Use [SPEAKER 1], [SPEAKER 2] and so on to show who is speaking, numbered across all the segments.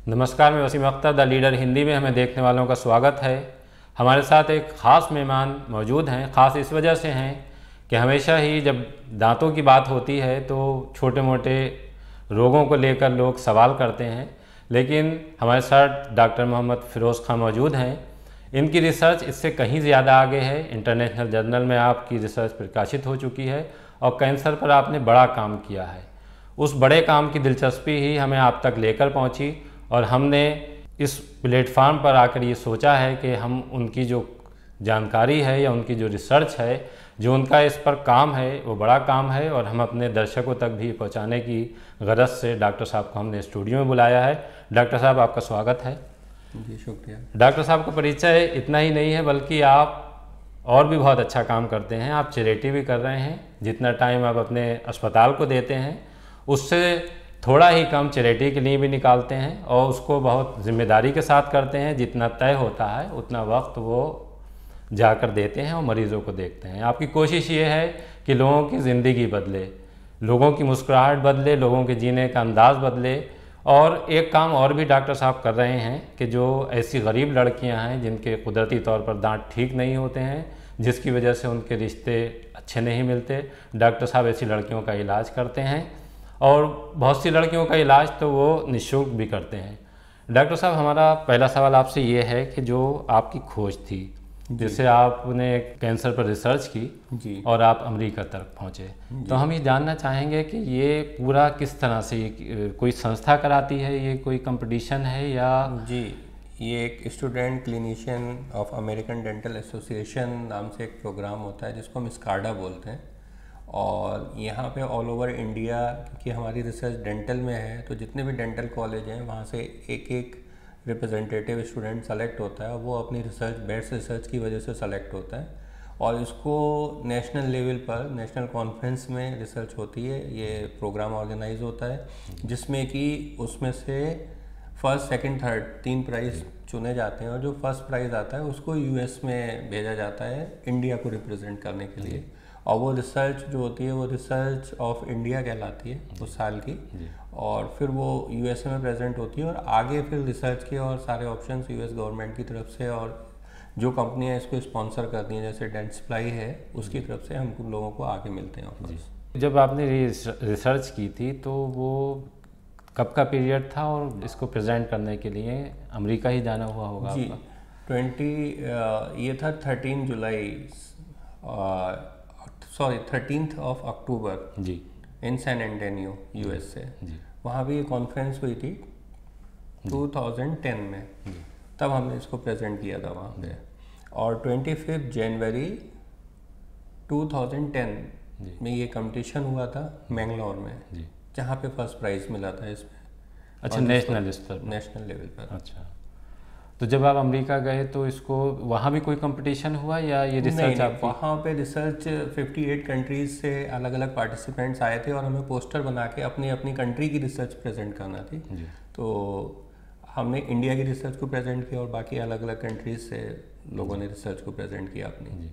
[SPEAKER 1] नमस्कार, मैं Wasim Akhtar, the leader Hindi में हमें देखने वालों का स्वागत है। हमारे साथ एक ख़ास मेहमान मौजूद हैं। ख़ास इस वजह से हैं कि हमेशा ही जब दांतों की बात होती है तो छोटे मोटे रोगों को लेकर लोग सवाल करते हैं, लेकिन हमारे साथ डॉक्टर मोहम्मद फ़िरोज़ खां मौजूद हैं। इनकी रिसर्च इससे कहीं ज़्यादा आगे है। इंटरनेशनल जर्नल में आपकी रिसर्च प्रकाशित हो चुकी है और कैंसर पर आपने बड़ा काम किया है। उस बड़े काम की दिलचस्पी ही हमें आप तक लेकर पहुंची और हमने इस प्लेटफार्म पर आकर ये सोचा है कि हम उनकी जो जानकारी है या उनकी जो रिसर्च है, जो उनका इस पर काम है, वो बड़ा काम है और हम अपने दर्शकों तक भी पहुंचाने की गरज से डॉक्टर साहब को हमने स्टूडियो में बुलाया है। डॉक्टर साहब, आपका स्वागत है।
[SPEAKER 2] जी शुक्रिया।
[SPEAKER 1] डॉक्टर साहब का परिचय इतना ही नहीं है, बल्कि आप और भी बहुत अच्छा काम करते हैं। आप चैरिटी भी कर रहे हैं। जितना टाइम आप अपने अस्पताल को देते हैं उससे थोड़ा ही कम चैरिटी के लिए भी निकालते हैं और उसको बहुत जिम्मेदारी के साथ करते हैं। जितना तय होता है उतना वक्त वो जाकर देते हैं और मरीज़ों को देखते हैं। आपकी कोशिश ये है कि लोगों की ज़िंदगी बदले, लोगों की मुस्कुराहट बदले, लोगों के जीने का अंदाज़ बदले। और एक काम और भी डॉक्टर साहब कर रहे हैं कि जो ऐसी गरीब लड़कियां हैं जिनके कुदरती तौर पर दांत ठीक नहीं होते हैं, जिसकी वजह से उनके रिश्ते अच्छे नहीं मिलते, डॉक्टर साहब ऐसी लड़कियों का इलाज करते हैं और बहुत सी लड़कियों का इलाज तो वो निःशुल्क भी करते हैं। डॉक्टर साहब, हमारा पहला सवाल आपसे ये है कि जो आपकी खोज थी, जैसे आपने कैंसर पर रिसर्च की
[SPEAKER 2] जी।
[SPEAKER 1] और आप अमेरिका तक पहुँचे, तो हम ये जानना चाहेंगे कि ये पूरा किस तरह से, ये कोई संस्था कराती है, ये कोई कंपटीशन है या?
[SPEAKER 2] जी, ये एक student clinician of American dental association नाम से एक प्रोग्राम होता है जिसको हम स्काडा बोलते हैं। और यहाँ पे ऑल ओवर इंडिया, क्योंकि हमारी रिसर्च डेंटल में है, तो जितने भी डेंटल कॉलेज हैं वहाँ से एक एक रिप्रेजेंटेटिव स्टूडेंट सेलेक्ट होता है। वो अपनी रिसर्च, बेस्ट रिसर्च की वजह से सेलेक्ट होता है और इसको नेशनल लेवल पर, नेशनल कॉन्फ्रेंस में रिसर्च होती है। ये प्रोग्राम ऑर्गेनाइज होता है जिसमें कि उसमें से फर्स्ट, सेकंड, थर्ड 3 प्राइज़ चुने जाते हैं और जो फर्स्ट प्राइज़ आता है उसको यूएस में भेजा जाता है इंडिया को रिप्रेजेंट करने के लिए। और वो रिसर्च जो होती है वो रिसर्च ऑफ इंडिया कहलाती है उस साल की, और फिर वो यूएसए में प्रेजेंट होती है और आगे फिर रिसर्च के और सारे ऑप्शंस यूएस गवर्नमेंट की तरफ से और जो कंपनियां इसको स्पॉन्सर करती हैं जैसे डेंटस्प्लाई है, उसकी तरफ से हम लोगों को आगे मिलते हैं ऑफर्स।
[SPEAKER 1] जब आपने रिसर्च की थी तो वो कब का पीरियड था और इसको प्रेजेंट करने के लिए अमेरिका ही जाना हुआ होगा
[SPEAKER 2] जी
[SPEAKER 1] आपका?
[SPEAKER 2] ये था 13 जुलाई, सॉरी 13 अक्टूबर
[SPEAKER 1] जी,
[SPEAKER 2] इन सैन एंटोनियो यूएसए। वहाँ भी ये कॉन्फ्रेंस हुई थी 2010 में, तब हमने इसको प्रेजेंट किया था वहाँ पे। और 25 जनवरी 2010 में ये कंपटीशन हुआ था मैंगलोर में, जहाँ पे फर्स्ट प्राइज़ मिला था इसमें।
[SPEAKER 1] अच्छा, नेशनल स्तर पर?
[SPEAKER 2] नेशनल लेवल पर।
[SPEAKER 1] अच्छा, तो जब आप अमेरिका गए तो इसको वहाँ भी कोई कंपटीशन हुआ या ये रिसर्च आपकी?
[SPEAKER 2] वहाँ पे रिसर्च 58 कंट्रीज़ से अलग अलग पार्टिसिपेंट्स आए थे और हमें पोस्टर बना के अपनी अपनी कंट्री की रिसर्च प्रेजेंट करना थी। तो हमने इंडिया की रिसर्च को प्रेजेंट किया और बाकी अलग अलग कंट्रीज़ से लोगों ने रिसर्च को प्रेजेंट किया अपनी।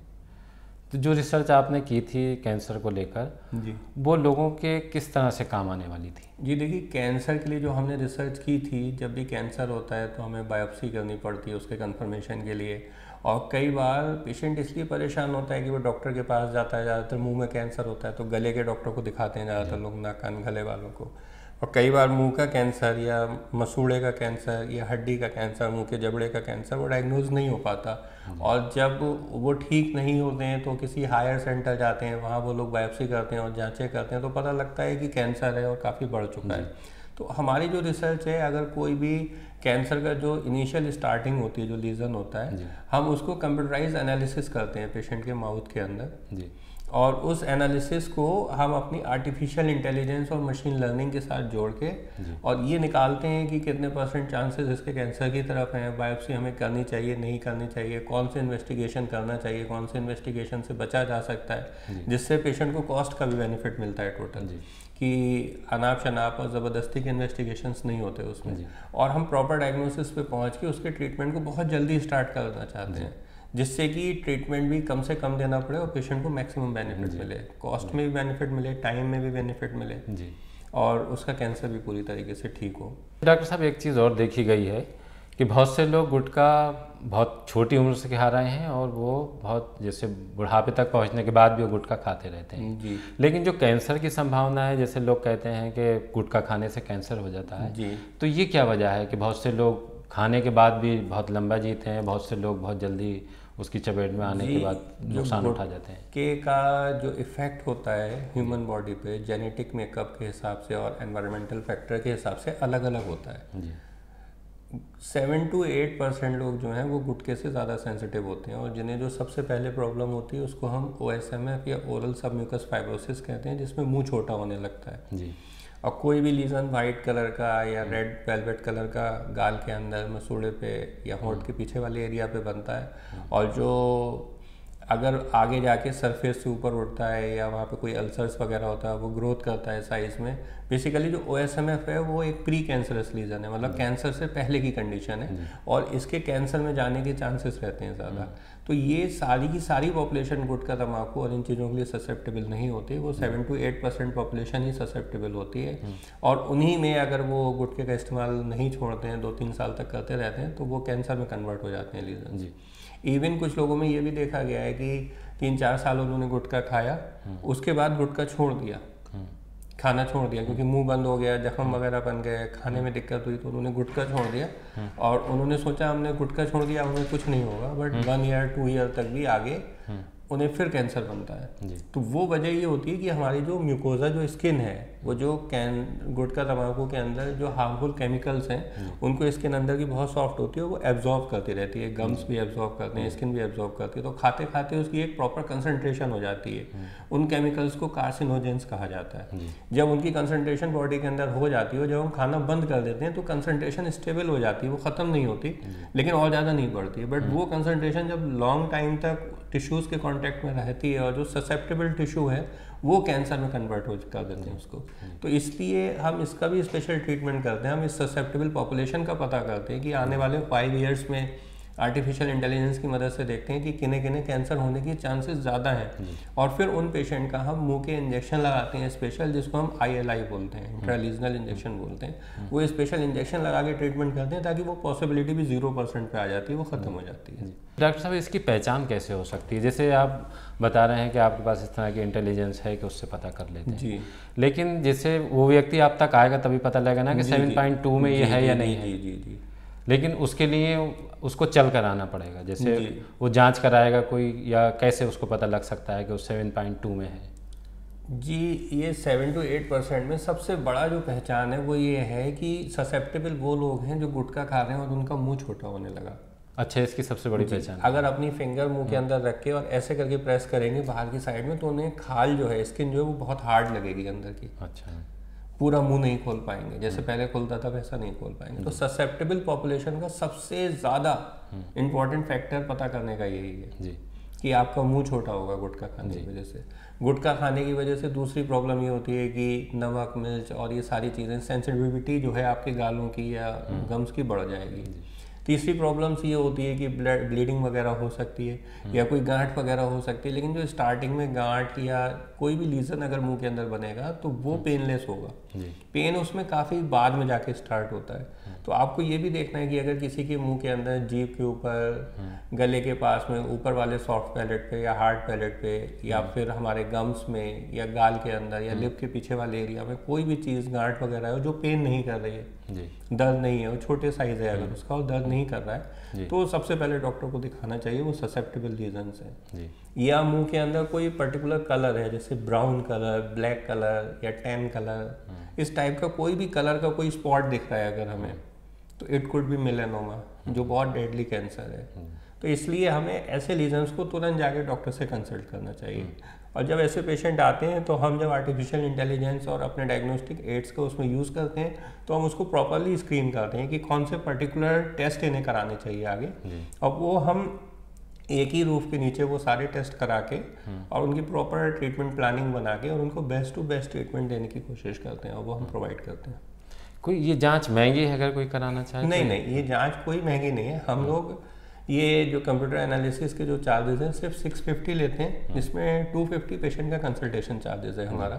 [SPEAKER 1] तो जो रिसर्च आपने की थी कैंसर को लेकर,
[SPEAKER 2] जी,
[SPEAKER 1] वो लोगों के किस तरह से काम आने वाली थी?
[SPEAKER 2] जी देखिए, कैंसर के लिए जो हमने रिसर्च की थी, जब भी कैंसर होता है तो हमें बायोप्सी करनी पड़ती है उसके कंफर्मेशन के लिए। और कई बार पेशेंट इसलिए परेशान होता है कि वो डॉक्टर के पास जाता है, ज़्यादातर मुंह में कैंसर होता है तो गले के डॉक्टर को दिखाते हैं ज़्यादातर लोग, नाक कान गले वालों को। और कई बार मुंह का कैंसर या मसूड़े का कैंसर या हड्डी का कैंसर, मुंह के जबड़े का कैंसर, वो डायग्नोज नहीं हो पाता। और जब वो ठीक नहीं होते हैं तो किसी हायर सेंटर जाते हैं, वहाँ वो लोग बायोप्सी करते हैं और जांचें करते हैं तो पता लगता है कि कैंसर है और काफ़ी बढ़ चुका है। तो हमारी जो रिसर्च है, अगर कोई भी कैंसर का जो इनिशियल स्टार्टिंग होती है, जो लीजन होता है, हम उसको कंप्यूटराइज एनालिसिस करते हैं पेशेंट के माउथ के अंदर। और उस एनालिसिस को हम अपनी आर्टिफिशियल इंटेलिजेंस और मशीन लर्निंग के साथ जोड़ के और ये निकालते हैं कि कितने % चांसेस इसके कैंसर की तरफ हैं, बायोप्सी हमें करनी चाहिए नहीं करनी चाहिए, कौन से इन्वेस्टिगेशन करना चाहिए, कौन से इन्वेस्टिगेशन से बचा जा सकता है, जिससे पेशेंट को कॉस्ट का भी बेनिफिट मिलता है टोटल, कि अनाप शनाप और ज़बरदस्ती के इन्वेस्टिगेशंस नहीं होते उसमें। और हम प्रॉपर डायग्नोसिस पे पहुँच के उसके ट्रीटमेंट को बहुत जल्दी स्टार्ट करना चाहते हैं, जिससे कि ट्रीटमेंट भी कम से कम देना पड़े और पेशेंट को मैक्सिमम बेनिफिट मिले, कॉस्ट में भी बेनिफिट मिले, टाइम में भी बेनिफिट मिले। और उसका कैंसर भी पूरी तरीके से ठीक हो।
[SPEAKER 1] डॉक्टर साहब, एक चीज़ और देखी गई है कि बहुत से लोग गुटखा बहुत छोटी उम्र से खा रहे हैं और वो बहुत जैसे बुढ़ापे तक पहुंचने के बाद भी वो गुटखा खाते रहते हैं
[SPEAKER 2] जी।
[SPEAKER 1] लेकिन जो कैंसर की संभावना है, जैसे लोग कहते हैं कि गुटखा खाने से कैंसर हो जाता है
[SPEAKER 2] जी।
[SPEAKER 1] तो ये क्या वजह है कि बहुत से लोग खाने के बाद भी बहुत लंबा जीते हैं, बहुत से लोग बहुत जल्दी उसकी चपेट में आने के बाद नुकसान उठा जाते हैं?
[SPEAKER 2] के का जो इफ़ेक्ट होता है ह्यूमन बॉडी पे जेनेटिक मेकअप के हिसाब से और एनवायरमेंटल फैक्टर के हिसाब से अलग अलग होता है। 7 to 8% लोग जो हैं वो गुटखे से ज़्यादा सेंसिटिव होते हैं और जिन्हें जो सबसे पहले प्रॉब्लम होती है उसको हम OSMF या ओरल सबम्यूकस फाइब्रोसिस कहते हैं, जिसमें मुंह छोटा होने लगता है
[SPEAKER 1] जी।
[SPEAKER 2] और कोई भी लीजन वाइट कलर का या रेड वेलवेट कलर का गाल के अंदर, मसूड़े पे या होंठ के पीछे वाले एरिया पे बनता है और जो अगर आगे जाके सरफेस से ऊपर उठता है या वहाँ पे कोई अल्सर्स वगैरह होता है, वो ग्रोथ करता है साइज़ में। बेसिकली जो OSMF है वो एक प्री कैंसरस लीजन है, मतलब कैंसर से पहले की कंडीशन है और इसके कैंसर में जाने के चांसेस रहते हैं ज़्यादा। तो ये सारी की सारी पॉपुलेशन गुटखा, तम्बाकू और इन चीज़ों के लिए ससेप्टेबल नहीं होती, वो 7 to 8% पॉपुलेशन ही ससेप्टेबल होती है और उन्हीं में अगर वो गुटखे का इस्तेमाल नहीं छोड़ते हैं, 2-3 साल तक करते रहते हैं, तो वो कैंसर में कन्वर्ट हो जाते हैं लीजन जी। इवन कुछ लोगों में ये भी देखा गया है कि 3-4 साल उन्होंने गुटखा खाया, उसके बाद गुटखा छोड़ दिया, खाना छोड़ दिया क्योंकि मुंह बंद हो गया, जख्म वगैरह बन गए, खाने में दिक्कत हुई, तो उन्होंने गुटखा छोड़ दिया और उन्होंने सोचा हमने गुटखा छोड़ दिया, हमें कुछ नहीं होगा, बट 1 year 2 year तक भी आगे उन्हें फिर कैंसर बनता है। तो वो वजह ये होती है कि हमारी जो म्यूकोजा जो स्किन है, वो जो गुटखा तम्बाकू के अंदर जो हार्मफुल केमिकल्स हैं उनको स्किन अंदर की बहुत सॉफ्ट होती है, वो एब्जॉर्ब करती रहती है, गम्स भी एब्जॉर्ब करते हैं, स्किन भी एब्जॉर्ब करती है, तो खाते खाते उसकी एक प्रॉपर कंसंट्रेशन हो जाती है। उन केमिकल्स को कार्सिनोजेंस कहा जाता है। जब उनकी कंसंट्रेशन बॉडी के अंदर हो जाती है, जब हम खाना बंद कर देते हैं तो कंसंट्रेशन स्टेबल हो जाती है, वो ख़त्म नहीं होती लेकिन और ज़्यादा नहीं बढ़ती, बट वो कंसंट्रेशन जब लॉन्ग टाइम तक टिश्यूज़ के कांटेक्ट में रहती है और जो ससेप्टेबल टिश्यू है वो कैंसर में कन्वर्ट हो कर देते हैं उसको। तो इसलिए हम इसका भी स्पेशल ट्रीटमेंट करते हैं। हम इस ससेप्टेबल पॉपुलेशन का पता करते हैं कि आने वाले 5 years में आर्टिफिशियल इंटेलिजेंस की मदद से देखते हैं कि किन्हें किन्हें कैंसर होने की चांसेस ज़्यादा हैं और फिर उन पेशेंट का हम मुंह के इंजेक्शन लगाते हैं स्पेशल, जिसको हम ILI बोलते हैं, इंट्रालीजनल इंजेक्शन बोलते हैं। वो स्पेशल इंजेक्शन लगा के ट्रीटमेंट करते हैं ताकि वो पॉसिबिलिटी भी 0% पे आ जाती है, वो ख़त्म हो जाती है।
[SPEAKER 1] डॉक्टर साहब, इसकी पहचान कैसे हो सकती है? जैसे आप बता रहे हैं कि आपके पास इस तरह की इंटेलिजेंस है कि उससे पता कर लेते हैं
[SPEAKER 2] जी,
[SPEAKER 1] लेकिन जैसे वो व्यक्ति आप तक आएगा तभी पता लगेगा ना कि 7.2 में ये है या नहीं है।
[SPEAKER 2] जी।
[SPEAKER 1] लेकिन उसके लिए उसको चल कर आना पड़ेगा, जैसे वो जांच कराएगा कोई, या कैसे उसको पता लग सकता है कि वो 7.2 में है?
[SPEAKER 2] जी, ये 7 to 8% में सबसे बड़ा जो पहचान है वो ये है कि ससेप्टेबल वो लोग हैं जो गुटखा खा रहे हैं और उनका मुंह छोटा होने लगा।
[SPEAKER 1] अच्छा, इसकी सबसे बड़ी पहचान?
[SPEAKER 2] अगर अपनी फिंगर मुंह के अंदर रख के और ऐसे करके प्रेस करेंगे बाहर की साइड में, तो उन्हें खाल जो है, स्किन जो है वो बहुत हार्ड लगेगी अंदर की।
[SPEAKER 1] अच्छा,
[SPEAKER 2] पूरा मुंह नहीं खोल पाएंगे, जैसे पहले खुलता था वैसा नहीं खोल पाएंगे। तो ससेप्टेबल पॉपुलेशन का सबसे ज़्यादा इम्पॉर्टेंट फैक्टर पता करने का यही है
[SPEAKER 1] जी,
[SPEAKER 2] कि आपका मुंह छोटा होगा गुटखा खाने की वजह से। गुटखा खाने की वजह से दूसरी प्रॉब्लम ये होती है कि नमक, मिर्च और ये सारी चीज़ें, सेंसिटिविटी जो है आपके गालों की या गम्स की बढ़ जाएगी। तीसरी प्रॉब्लम्स ये होती है कि ब्लीडिंग वगैरह हो सकती है या कोई गांठ वगैरह हो सकती है, लेकिन जो स्टार्टिंग में गांठ या कोई भी लीजन अगर मुंह के अंदर बनेगा तो वो पेनलेस होगा। पेन उसमें काफ़ी बाद में जाके स्टार्ट होता है। तो आपको ये भी देखना है कि अगर किसी के मुंह के अंदर, जीभ के ऊपर, गले के पास में, ऊपर वाले सॉफ्ट पैलेट पे या हार्ड पैलेट पे या फिर हमारे गम्स में या गाल के अंदर या लिप के पीछे वाले एरिया में कोई भी चीज़ गांठ वगैरह है जो पेन नहीं कर रही है, दर्द नहीं है, वो छोटे साइज है अगर उसका और दर्द नहीं कर रहा है, तो सबसे पहले डॉक्टर को दिखाना चाहिए, वो ससेप्टेबल रीजन्स है। या मुंह के अंदर कोई पर्टिकुलर कलर है, जैसे ब्राउन कलर, ब्लैक कलर या टैन कलर, इस टाइप का कोई भी कलर का कोई स्पॉट दिख रहा है अगर हमें, तो इट कुड बी मेलानोमा, जो बहुत डेडली कैंसर है। तो इसलिए हमें ऐसे लीजन्स को तुरंत जाके डॉक्टर से कंसल्ट करना चाहिए। और जब ऐसे पेशेंट आते हैं तो हम जब आर्टिफिशियल इंटेलिजेंस और अपने डायग्नोस्टिक एड्स का उसमें यूज़ करते हैं, तो हम उसको प्रॉपरली स्क्रीन करते हैं कि कौन से पर्टिकुलर टेस्ट इन्हें कराने चाहिए आगे, और वो हम एक ही रूफ के नीचे वो सारे टेस्ट करा के और उनकी प्रॉपर ट्रीटमेंट प्लानिंग बना के और उनको बेस्ट टू बेस्ट ट्रीटमेंट देने की कोशिश करते हैं, और वो हम प्रोवाइड करते हैं।
[SPEAKER 1] कोई ये जांच महंगी है अगर कोई कराना चाहे?
[SPEAKER 2] नहीं, ये जांच कोई महंगी नहीं है। हम लोग ये जो कंप्यूटर एनालिसिस के जो चार्जेस हैं सिर्फ 650 लेते हैं, जिसमें 250 पेशेंट का कंसल्टेशन चार्जेस है हमारा,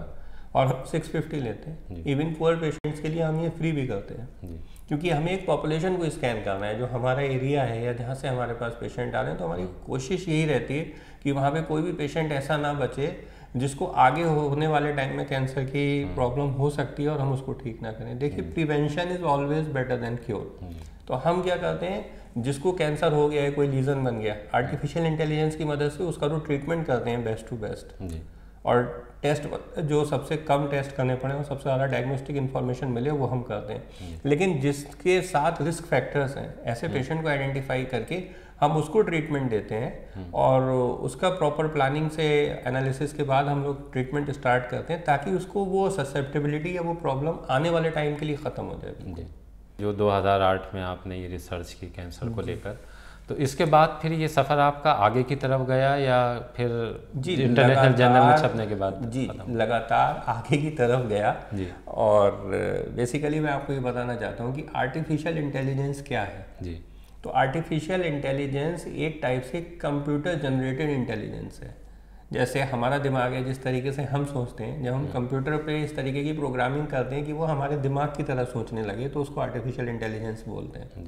[SPEAKER 2] और 650 लेते हैं। इवन पुअर पेशेंट्स के लिए हम ये फ्री भी करते हैं, क्योंकि हमें एक पॉपुलेशन को स्कैन करना है जो हमारा एरिया है या जहाँ से हमारे पास पेशेंट आ रहे हैं। तो हमारी कोशिश यही रहती है कि वहाँ पे कोई भी पेशेंट ऐसा ना बचे जिसको आगे होने वाले टाइम में कैंसर की प्रॉब्लम हो सकती है और हम उसको ठीक ना करें। देखिए, prevention is always better than cure. तो हम क्या करते हैं, जिसको कैंसर हो गया है, कोई लीजन बन गया, आर्टिफिशियल इंटेलिजेंस की मदद से उसका जो ट्रीटमेंट करते हैं बेस्ट टू बेस्ट, और टेस्ट जो सबसे कम टेस्ट करने पड़े और सबसे ज़्यादा डायग्नोस्टिक इन्फॉर्मेशन मिले वो हम करते हैं। लेकिन जिसके साथ रिस्क फैक्टर्स हैं, ऐसे पेशेंट को आइडेंटिफाई करके हम उसको ट्रीटमेंट देते हैं और उसका प्रॉपर प्लानिंग से एनालिसिस के बाद हम लोग ट्रीटमेंट स्टार्ट करते हैं, ताकि उसको वो ससेप्टेबिलिटी या वो प्रॉब्लम आने वाले टाइम के लिए ख़त्म हो जाए।
[SPEAKER 1] जो 2008 में आपने ये रिसर्च की कैंसर को लेकर, तो इसके बाद फिर ये सफ़र आपका आगे की तरफ गया या फिर इंटरनेशनल जर्नल में छपने के बाद?
[SPEAKER 2] जी, लगातार आगे की तरफ गया जी। और बेसिकली मैं आपको ये बताना चाहता हूँ कि आर्टिफिशियल इंटेलिजेंस क्या है जी। तो आर्टिफिशियल इंटेलिजेंस एक टाइप से कंप्यूटर जनरेटेड इंटेलिजेंस है। जैसे हमारा दिमाग है, जिस तरीके से हम सोचते हैं, जब हम कंप्यूटर पे इस तरीके की प्रोग्रामिंग करते हैं कि वो हमारे दिमाग की तरह सोचने लगे, तो उसको आर्टिफिशियल इंटेलिजेंस बोलते हैं।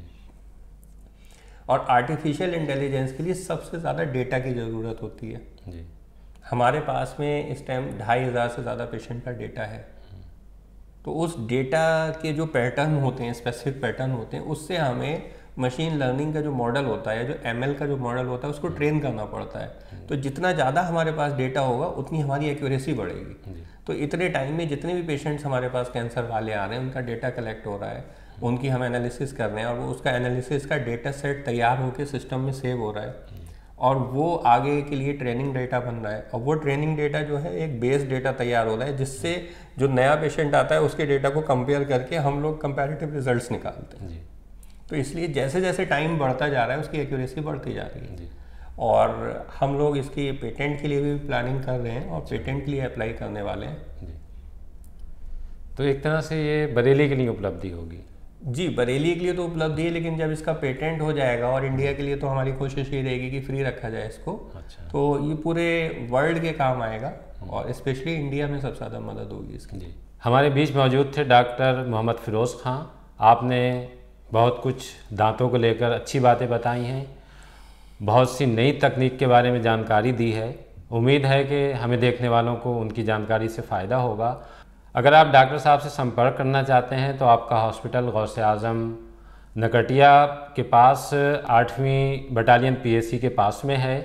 [SPEAKER 2] और आर्टिफिशियल इंटेलिजेंस के लिए सबसे ज़्यादा डेटा की ज़रूरत होती है जी। हमारे पास में इस टाइम 2500 से ज़्यादा पेशेंट का डेटा है। तो उस डेटा के जो पैटर्न होते हैं, स्पेसिफिक पैटर्न होते हैं, उससे हमें मशीन लर्निंग का जो मॉडल होता है, जो ML का जो मॉडल होता है, उसको ट्रेन करना पड़ता है। तो जितना ज़्यादा हमारे पास डेटा होगा उतनी हमारी एक्यूरेसी बढ़ेगी। तो इतने टाइम में जितने भी पेशेंट्स हमारे पास कैंसर वाले आ रहे हैं, उनका डेटा कलेक्ट हो रहा है, उनकी हम एनालिसिस कर रहे हैं और वो उसका एनालिसिस का डेटा सेट तैयार होकर सिस्टम में सेव हो रहा है और वो आगे के लिए ट्रेनिंग डेटा बन रहा है। और वो ट्रेनिंग डेटा जो है एक बेस डेटा तैयार हो रहा है, जिससे जो नया पेशेंट आता है उसके डेटा को कंपेयर करके हम लोग कंपैरेटिव रिजल्ट्स निकालते हैं। तो इसलिए जैसे जैसे टाइम बढ़ता जा रहा है उसकी एक्यूरेसी बढ़ती जा रही है। और हम लोग इसकी पेटेंट के लिए भी प्लानिंग कर रहे हैं और पेटेंट के लिए अप्लाई करने वाले हैं।
[SPEAKER 1] तो एक तरह से ये बरेली के लिए उपलब्धि होगी
[SPEAKER 2] जी। बरेली के लिए तो उपलब्धि है, लेकिन जब इसका पेटेंट हो जाएगा, और इंडिया के लिए तो हमारी कोशिश ये रहेगी कि फ्री रखा जाए इसको। अच्छा। तो ये पूरे वर्ल्ड के काम आएगा और स्पेशली इंडिया में सबसे ज़्यादा मदद होगी इसकी जी।
[SPEAKER 1] हमारे बीच मौजूद थे डॉक्टर मोहम्मद फिरोज़ खां। आपने बहुत कुछ दांतों को लेकर अच्छी बातें बताई हैं, बहुत सी नई तकनीक के बारे में जानकारी दी है। उम्मीद है कि हमें देखने वालों को उनकी जानकारी से फ़ायदा होगा। अगर आप डॉक्टर साहब से संपर्क करना चाहते हैं तो आपका हॉस्पिटल गौसे आज़म नकटिया के पास 8वीं बटालियन PSC के पास में है।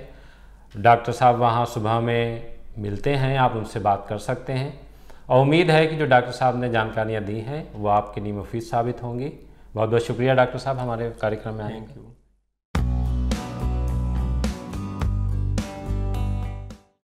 [SPEAKER 1] डॉक्टर साहब वहाँ सुबह में मिलते हैं, आप उनसे बात कर सकते हैं। और उम्मीद है कि जो डॉक्टर साहब ने जानकारियाँ दी हैं वो आपके लिए मुफीद साबित होंगी। बहुत बहुत शुक्रिया डॉक्टर साहब हमारे कार्यक्रम में आए।
[SPEAKER 2] Thank you.